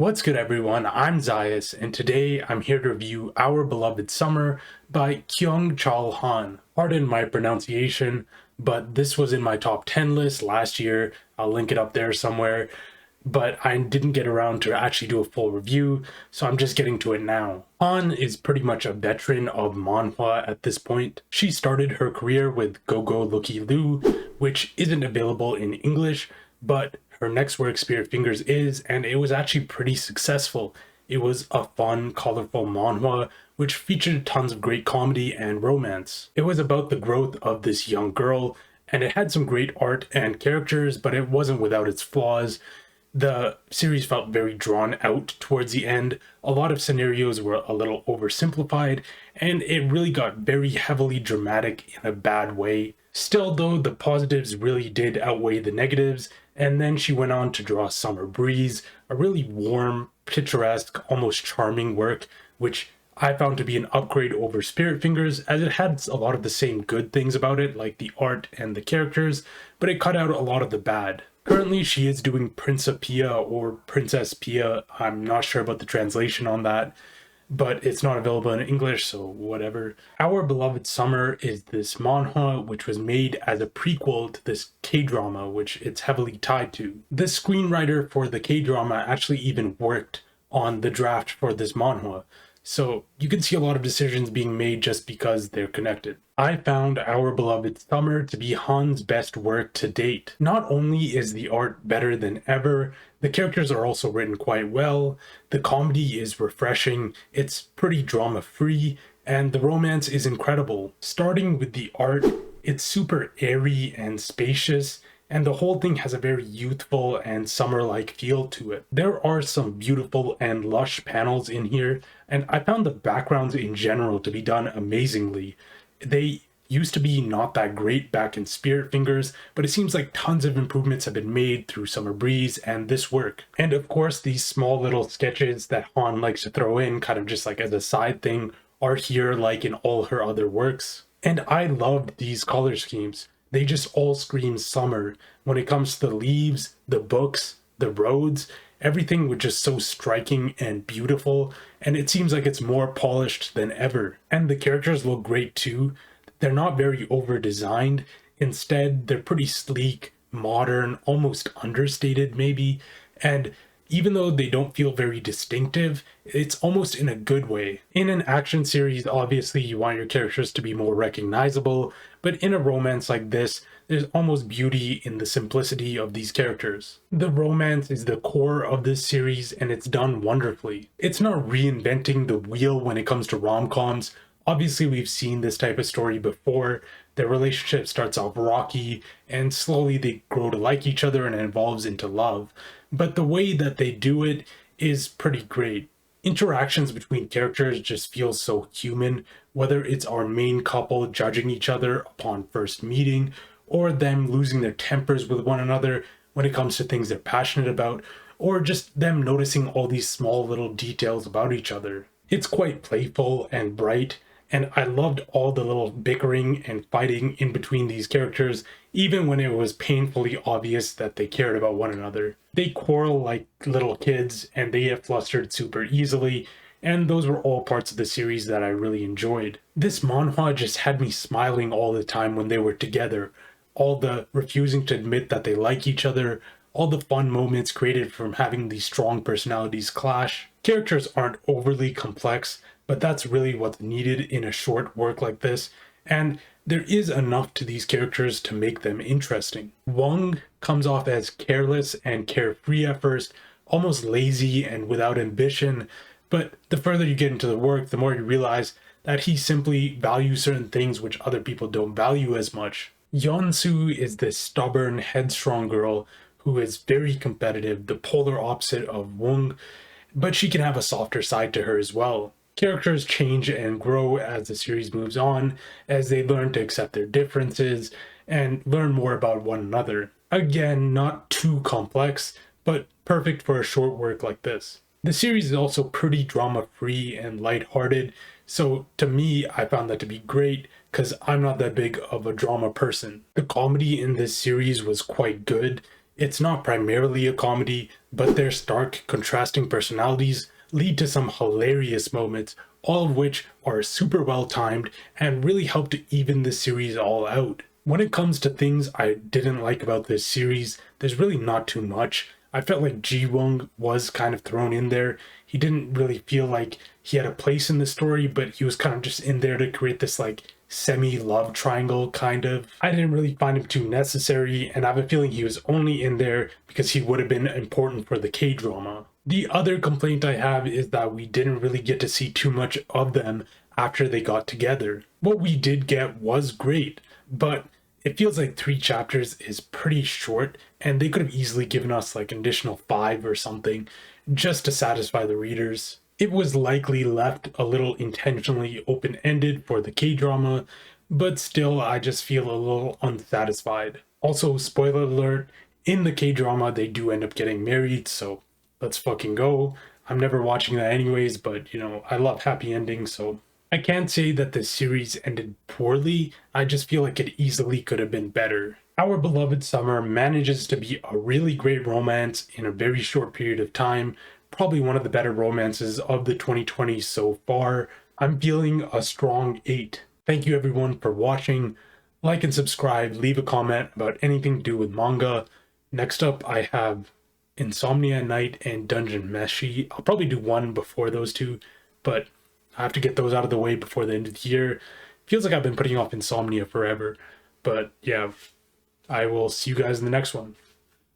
What's good, everyone? I'm Zayas, and today I'm here to review Our Beloved Summer by Kyoung-chal Han. Pardon my pronunciation, but this was in my top 10 list last year. I'll link it up there somewhere, but I didn't get around to actually do a full review, so I'm just getting to it now. Han is pretty much a veteran of manhwa at this point. She started her career with Go Go Looky Loo, which isn't available in English, but her next work, Spirit Fingers, is, and it was actually pretty successful. It was a fun, colorful manhwa which featured tons of great comedy and romance. It was about the growth of this young girl, and it had some great art and characters, but it wasn't without its flaws. The series felt very drawn out towards the end. A lot of scenarios were a little oversimplified, and it really got very heavily dramatic in a bad way. Still, though, the positives really did outweigh the negatives, and then she went on to draw Summer Breeze, a really warm, picturesque, almost charming work, which I found to be an upgrade over Spirit Fingers, as it had a lot of the same good things about it, like the art and the characters, but it cut out a lot of the bad. Currently, she is doing Principia or Princess Pia. I'm not sure about the translation on that, but it's not available in English, so whatever. Our Beloved Summer is this manhwa which was made as a prequel to this K-drama, which it's heavily tied to. The screenwriter for the K-drama actually even worked on the draft for this manhwa, so you can see a lot of decisions being made just because they're connected. I found Our Beloved Summer to be Han's best work to date. Not only is the art better than ever, the characters are also written quite well, the comedy is refreshing, it's pretty drama-free, and the romance is incredible. Starting with the art, it's super airy and spacious, and the whole thing has a very youthful and summer-like feel to it. There are some beautiful and lush panels in here, and I found the backgrounds in general to be done amazingly. They used to be not that great back in Spirit Fingers, but it seems like tons of improvements have been made through Summer Breeze and this work. And of course, these small little sketches that Han likes to throw in kind of just like as a side thing are here like in all her other works. And I loved these color schemes. They just all scream summer. When it comes to the leaves, the books, the roads, everything was just so striking and beautiful, and it seems like it's more polished than ever. And the characters look great too. They're not very over-designed. Instead, they're pretty sleek, modern, almost understated maybe, and even though they don't feel very distinctive, it's almost in a good way. In an action series, obviously you want your characters to be more recognizable, but in a romance like this, there's almost beauty in the simplicity of these characters. The romance is the core of this series, and it's done wonderfully. It's not reinventing the wheel when it comes to rom-coms. Obviously, we've seen this type of story before. Their relationship starts off rocky, and slowly they grow to like each other and it evolves into love. But the way that they do it is pretty great. Interactions between characters just feel so human, whether it's our main couple judging each other upon first meeting, or them losing their tempers with one another when it comes to things they're passionate about, or just them noticing all these small little details about each other. It's quite playful and bright, and I loved all the little bickering and fighting in between these characters, even when it was painfully obvious that they cared about one another. They quarrel like little kids, and they get flustered super easily, and those were all parts of the series that I really enjoyed. This manhwa just had me smiling all the time when they were together. All the refusing to admit that they like each other, all the fun moments created from having these strong personalities clash. Characters aren't overly complex, but that's really what's needed in a short work like this, and there is enough to these characters to make them interesting. Wong comes off as careless and carefree at first, almost lazy and without ambition, but the further you get into the work, the more you realize that he simply values certain things which other people don't value as much. Yeonsu is this stubborn, headstrong girl who is very competitive, the polar opposite of Wong, but she can have a softer side to her as well. Characters change and grow as the series moves on, as they learn to accept their differences and learn more about one another. Again, not too complex, but perfect for a short work like this. The series is also pretty drama-free and lighthearted, so to me, I found that to be great because I'm not that big of a drama person. The comedy in this series was quite good. It's not primarily a comedy, but their stark, contrasting personalities lead to some hilarious moments, all of which are super well timed and really help to even the series all out. When it comes to things I didn't like about this series, there's really not too much. I felt like Ji-woong was kind of thrown in there. He didn't really feel like he had a place in the story, but he was kind of just in there to create this like semi-love triangle kind of. I didn't really find him too necessary, and I have a feeling he was only in there because he would have been important for the K-drama. The other complaint I have is that we didn't really get to see too much of them after they got together. What we did get was great, but it feels like 3 chapters is pretty short, and they could have easily given us like an additional 5 or something just to satisfy the readers. It was likely left a little intentionally open-ended for the K-drama, but still I just feel a little unsatisfied. Also, spoiler alert, in the K-drama they do end up getting married, so let's fucking go. I'm never watching that anyways, but you know, I love happy endings, so I can't say that the series ended poorly, I just feel like it easily could have been better. Our Beloved Summer manages to be a really great romance in a very short period of time, probably one of the better romances of the 2020s so far. I'm feeling a strong 8. Thank you everyone for watching. Like and subscribe, leave a comment about anything to do with manga. Next up I have Insomnia at Night and Dungeon Meshi. I'll probably do one before those two, but I have to get those out of the way before the end of the year. Feels like I've been putting off Insomnia forever, but yeah, I will see you guys in the next one.